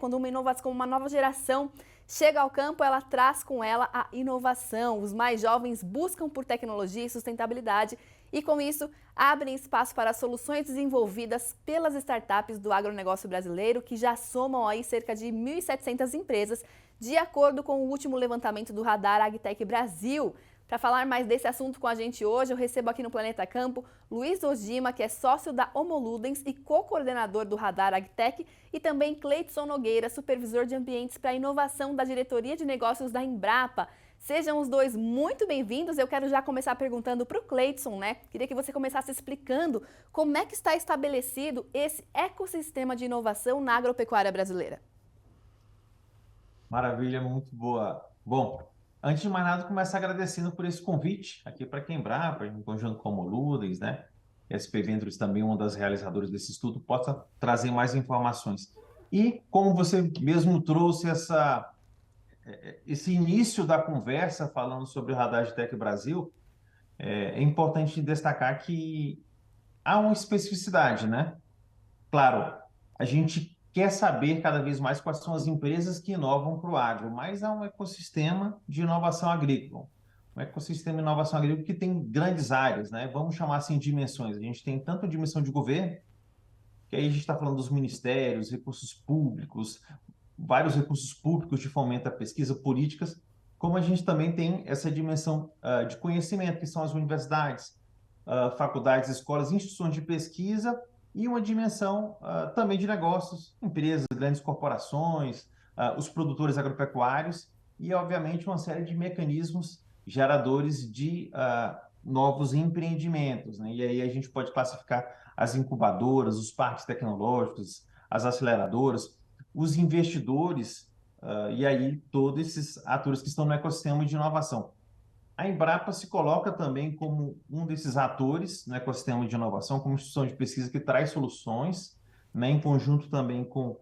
Quando uma inovação, uma nova geração chega ao campo, ela traz com ela a inovação. Os mais jovens buscam por tecnologia e sustentabilidade e, com isso, abrem espaço para soluções desenvolvidas pelas startups do agronegócio brasileiro, que já somam aí cerca de 1.700 empresas, de acordo com o último levantamento do Radar AgTech Brasil. Para falar mais desse assunto com a gente hoje, eu recebo aqui no Planeta Campo Luiz Ojima, que é sócio da Homoludens e co-coordenador do Radar AgTech, e também Cleidson Nogueira, supervisor de ambientes para inovação da Diretoria de Negócios da Embrapa. Sejam os dois muito bem-vindos. Eu quero já começar perguntando para o Cleidson, né? Queria que você começasse explicando como é que está estabelecido esse ecossistema de inovação na agropecuária brasileira. Maravilha, muito boa. Bom, antes de mais nada, começar agradecendo por esse convite aqui para a Embrapa, em conjunto com a Homoludens, né? SP Ventures também, uma das realizadoras desse estudo, possa trazer mais informações. E como você mesmo trouxe esse início da conversa falando sobre o Radar AgTech Brasil, é importante destacar que há uma especificidade, né? Claro, a gente quer saber cada vez mais quais são as empresas que inovam para o agro, mas há um ecossistema de inovação agrícola. Um ecossistema de inovação agrícola que tem grandes áreas, né? Vamos chamar assim dimensões. A gente tem tanto a dimensão de governo, que aí a gente está falando dos ministérios, recursos públicos, vários recursos públicos de fomento à pesquisa, políticas, como a gente também tem essa dimensão de conhecimento, que são as universidades, faculdades, escolas, instituições de pesquisa, e uma dimensão também de negócios, empresas, grandes corporações, os produtores agropecuários e, obviamente, uma série de mecanismos geradores de novos empreendimentos, né? E aí a gente pode classificar as incubadoras, os parques tecnológicos, as aceleradoras, os investidores, e aí todos esses atores que estão no ecossistema de inovação. A Embrapa se coloca também como um desses atores no ecossistema de inovação, como instituição de pesquisa que traz soluções, né, em conjunto também com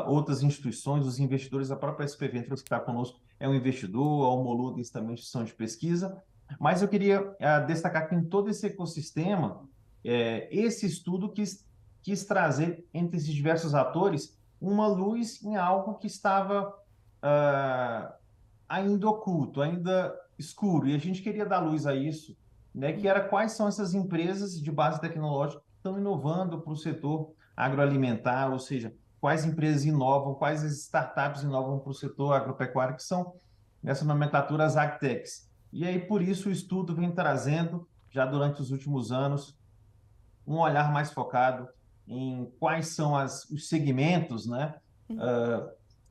outras instituições, os investidores, a própria SP Ventures que está conosco é um investidor, a Homoludens também é instituição de pesquisa, mas eu queria destacar que em todo esse ecossistema, esse estudo quis trazer entre esses diversos atores uma luz em algo que estava ainda oculto, ainda escuro, e a gente queria dar luz a isso, né, que era quais são essas empresas de base tecnológica que estão inovando para o setor agroalimentar, ou seja, quais empresas inovam, quais startups inovam para o setor agropecuário, que são nessa nomenclatura as agtechs. E aí, por isso, o estudo vem trazendo, já durante os últimos anos, um olhar mais focado em quais são os segmentos, né?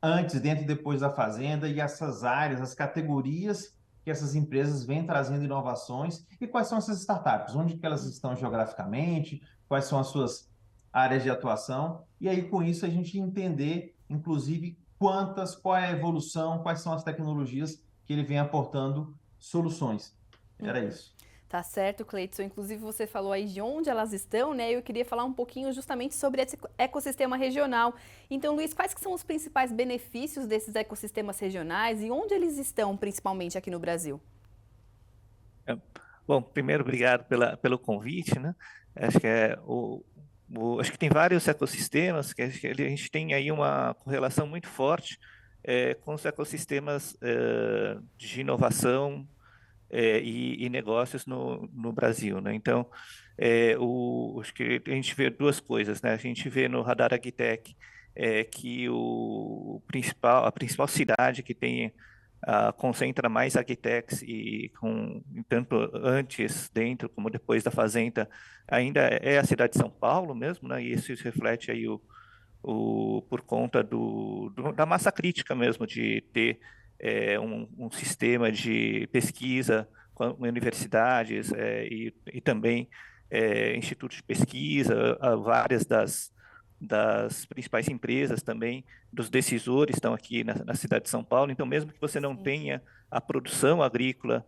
Antes, dentro e depois da fazenda, e essas áreas, as categorias que essas empresas vêm trazendo inovações e quais são essas startups, onde que elas estão geograficamente, quais são as suas áreas de atuação, e aí com isso a gente entender, inclusive, qual é a evolução, quais são as tecnologias que ele vem aportando soluções. Era isso. Tá certo, Cleidson. Inclusive, você falou aí de onde elas estão, né? Eu queria falar um pouquinho justamente sobre esse ecossistema regional. Então, Luiz, quais que são os principais benefícios desses ecossistemas regionais e onde eles estão, principalmente aqui no Brasil? Bom, primeiro, obrigado pelo convite, né? Acho que acho que tem vários ecossistemas que a gente tem aí uma correlação muito forte com os ecossistemas de inovação e negócios no Brasil, né? Então, acho que a gente vê duas coisas, né? A gente vê no Radar AgTech que a principal cidade que tem concentra mais agtechs e tanto antes, dentro como depois da fazenda, ainda é a cidade de São Paulo mesmo, né? E isso reflete aí por conta da massa crítica mesmo, de ter um sistema de pesquisa com universidades e também institutos de pesquisa, várias das principais empresas também, dos decisores estão aqui na cidade de São Paulo. Então, mesmo que você não tenha a produção agrícola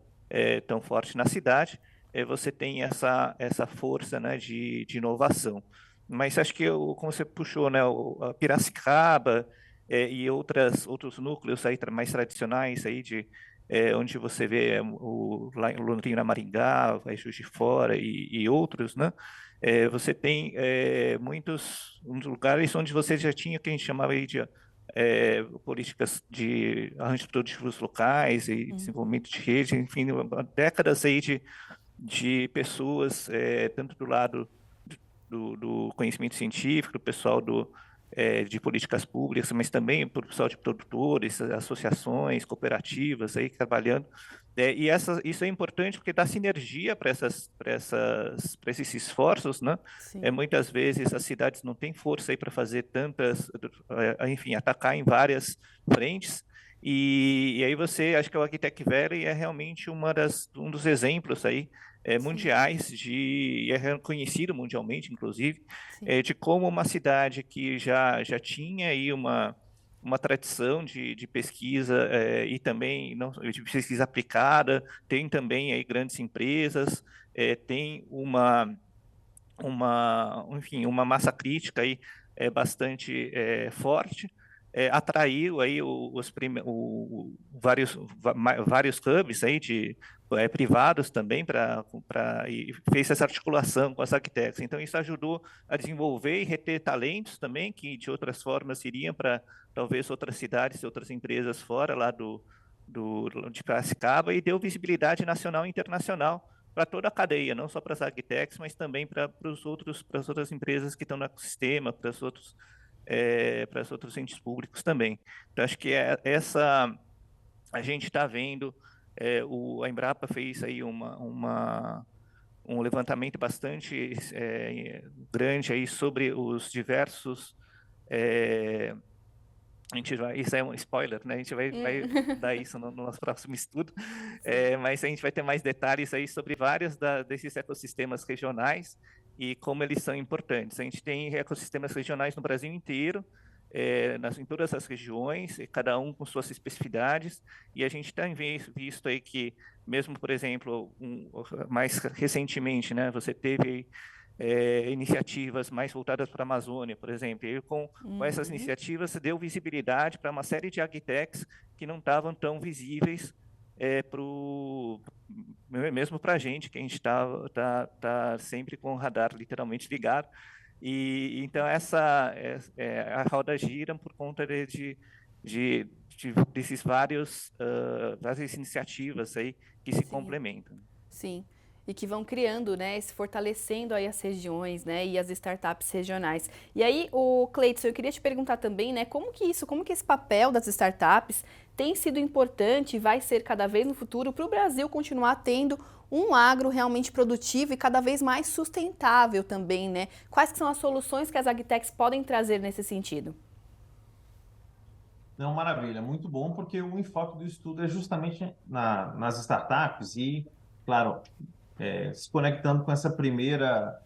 tão forte na cidade, você tem essa força, né, de inovação. Mas acho que, como você puxou, né, a Piracicaba e outros núcleos aí mais tradicionais aí onde você vê lá em Londrina, Maringá, Juiz de Fora e outros, né? Você tem muitos lugares onde você já tinha o que a gente chamava aí de políticas de arranjos produtivos locais e desenvolvimento de rede, enfim, décadas aí de pessoas, tanto do lado do conhecimento científico, do pessoal de políticas públicas, mas também por pessoal de produtores, associações, cooperativas aí trabalhando. E isso é importante porque dá sinergia para esses esforços, né? Muitas vezes as cidades não têm força aí para fazer enfim, atacar em várias frentes. E aí acho que o Agtech Valley é realmente um dos exemplos aí mundiais e é reconhecido mundialmente, inclusive, de como uma cidade que já tinha aí uma tradição de pesquisa e também não, de pesquisa aplicada, tem também aí grandes empresas, tem enfim, uma massa crítica aí bastante forte, atraiu aí vários hubs aí privados também e fez essa articulação com as agtechs. Então isso ajudou a desenvolver e reter talentos também que de outras formas iriam para talvez outras cidades e outras empresas fora lá de Piracicaba, e deu visibilidade nacional e internacional para toda a cadeia, não só para as agtechs, mas também para as outras empresas que estão no ecossistema, para os outros entes públicos também. Então, acho que a gente está vendo, a Embrapa fez aí um levantamento bastante grande aí sobre os diversos... isso é um spoiler, né? A gente vai dar isso no nosso próximo estudo, mas a gente vai ter mais detalhes aí sobre vários desses ecossistemas regionais e como eles são importantes. A gente tem ecossistemas regionais no Brasil inteiro, em todas as regiões, cada um com suas especificidades, e a gente tem visto aí que, mesmo, por exemplo, mais recentemente, né, você teve iniciativas mais voltadas para a Amazônia, por exemplo. E com essas iniciativas, deu visibilidade para uma série de agtechs que não estavam tão visíveis mesmo para a gente, que a gente tá sempre com o radar literalmente ligado. E então a roda gira por conta desses várias iniciativas aí que se complementam. Sim. E que vão criando, né, se fortalecendo aí as regiões, né, e as startups regionais. E aí, o Cleidson, eu queria te perguntar também, né, como que esse papel das startups tem sido importante e vai ser cada vez no futuro para o Brasil continuar tendo um agro realmente produtivo e cada vez mais sustentável também, né? Quais que são as soluções que as agtechs podem trazer nesse sentido? Não, maravilha, muito bom, porque o enfoque do estudo é justamente nas startups e, claro, se conectando com essa primeira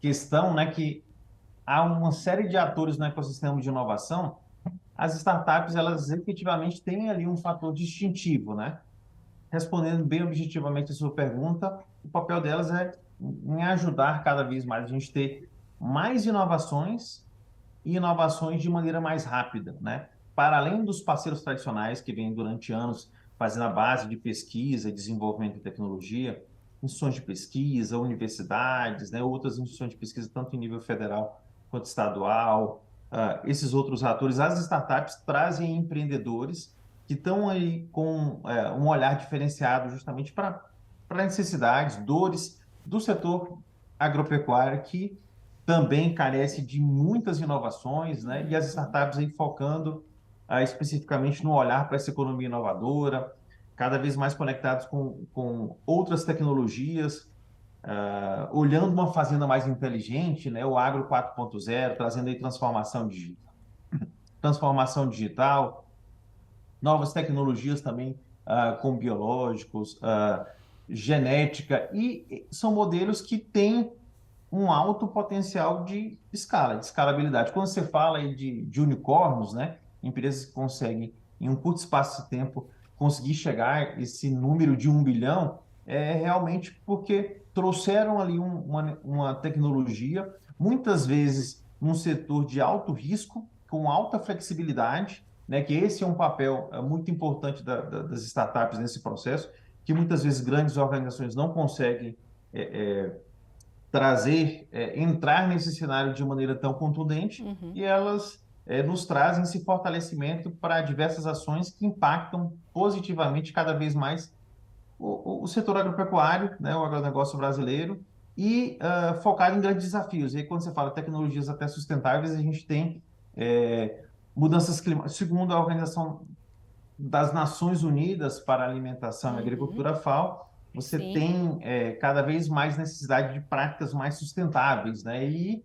questão, né, que há uma série de atores no ecossistema de inovação. As startups, elas efetivamente têm ali um fator distintivo, né? Respondendo bem objetivamente a sua pergunta, o papel delas é em ajudar cada vez mais a gente ter mais inovações e inovações de maneira mais rápida, né? Para além dos parceiros tradicionais que vêm durante anos fazendo a base de pesquisa e desenvolvimento de tecnologia, instituições de pesquisa, universidades, né? Outras instituições de pesquisa, tanto em nível federal quanto estadual, esses outros atores, as startups trazem empreendedores que estão aí com um olhar diferenciado justamente para necessidades, dores do setor agropecuário, que também carece de muitas inovações, né? E as startups aí focando especificamente no olhar para essa economia inovadora, cada vez mais conectados com outras tecnologias, olhando uma fazenda mais inteligente, né? O Agro 4.0, trazendo aí transformação digital, novas tecnologias também com biológicos, genética, e são modelos que têm um alto potencial de escala, de escalabilidade. Quando você fala aí de unicórnios, né, empresas que conseguem, em um curto espaço de tempo, conseguir chegar a esse número de 1 bilhão, é realmente porque trouxeram ali uma tecnologia, muitas vezes num setor de alto risco, com alta flexibilidade, né, que esse é um papel muito importante das startups nesse processo, que muitas vezes grandes organizações não conseguem entrar nesse cenário de maneira tão contundente, e elas nos trazem esse fortalecimento para diversas ações que impactam positivamente cada vez mais o setor agropecuário, né, o agronegócio brasileiro, e focado em grandes desafios. E aí, quando você fala tecnologias até sustentáveis, a gente tem mudanças climáticas. Segundo a Organização das Nações Unidas para a Alimentação e Agricultura, FAO, você Sim. tem cada vez mais necessidade de práticas mais sustentáveis, né? E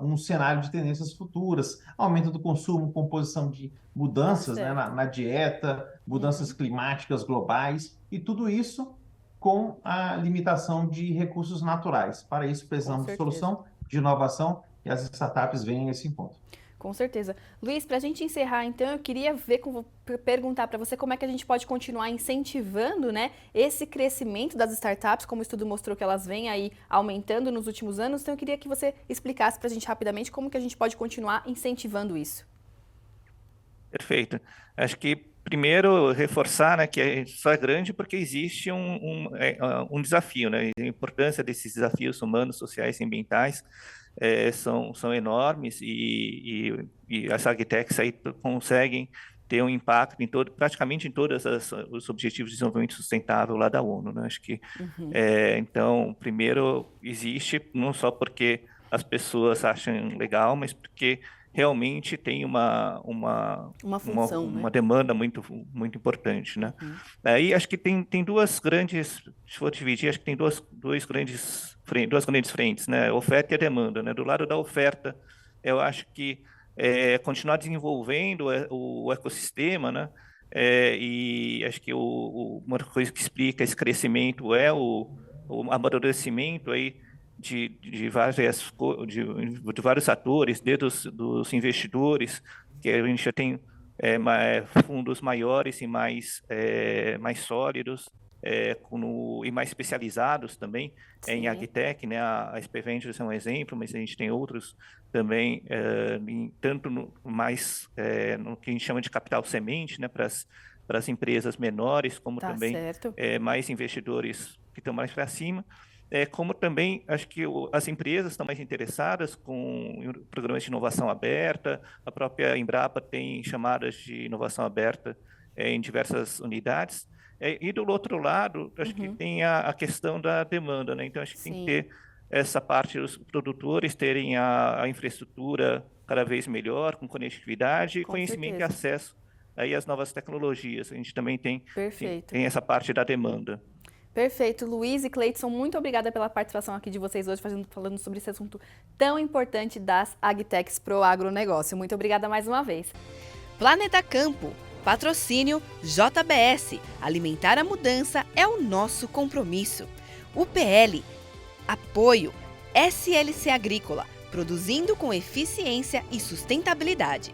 um cenário de tendências futuras, aumento do consumo, composição de mudanças, né, na dieta, mudanças climáticas globais, e tudo isso com a limitação de recursos naturais. Para isso, precisamos de solução, de inovação, e as startups vêm a esse encontro. Com certeza. Luiz, para a gente encerrar, então, eu queria perguntar para você como é que a gente pode continuar incentivando, né, esse crescimento das startups, como o estudo mostrou que elas vêm aí aumentando nos últimos anos. Então, eu queria que você explicasse para a gente rapidamente como que a gente pode continuar incentivando isso. Perfeito. Acho que primeiro reforçar, né, que a gente só é grande porque existe um desafio, né? A importância desses desafios humanos, sociais e ambientais são enormes e as agtechs aí conseguem ter um impacto praticamente em todos os Objetivos de Desenvolvimento Sustentável lá da ONU, né? Acho que, então, primeiro, existe não só porque as pessoas acham legal, mas porque realmente tem uma função, uma né? demanda muito importante, né? Aí acho que tem duas grandes, se for dividir, acho que tem duas grandes frentes, né? Oferta e a demanda, né? Do lado da oferta, eu acho que continuar desenvolvendo o ecossistema, né? E acho que uma coisa que explica esse crescimento é o amadurecimento aí de vários atores, desde dos investidores, que a gente já tem fundos maiores e mais sólidos, e mais especializados também em agtech, né? A SP Ventures é um exemplo, mas a gente tem outros também, tanto no que a gente chama de capital semente, né? Para as empresas menores, como também mais investidores que estão mais para cima. Como também, acho que as empresas estão mais interessadas com programas de inovação aberta, a própria Embrapa tem chamadas de inovação aberta em diversas unidades, e do outro lado, acho que tem a questão da demanda, né? Então, acho que tem que ter essa parte dos produtores terem a infraestrutura cada vez melhor, com conectividade, e conhecimento e acesso aí às novas tecnologias. A gente também tem essa parte da demanda. Perfeito. Luiz e Cleidson, muito obrigada pela participação aqui de vocês hoje, falando sobre esse assunto tão importante das agtechs para o agronegócio. Muito obrigada mais uma vez. Planeta Campo, patrocínio JBS. Alimentar a mudança é o nosso compromisso. UPL, apoio SLC Agrícola, produzindo com eficiência e sustentabilidade.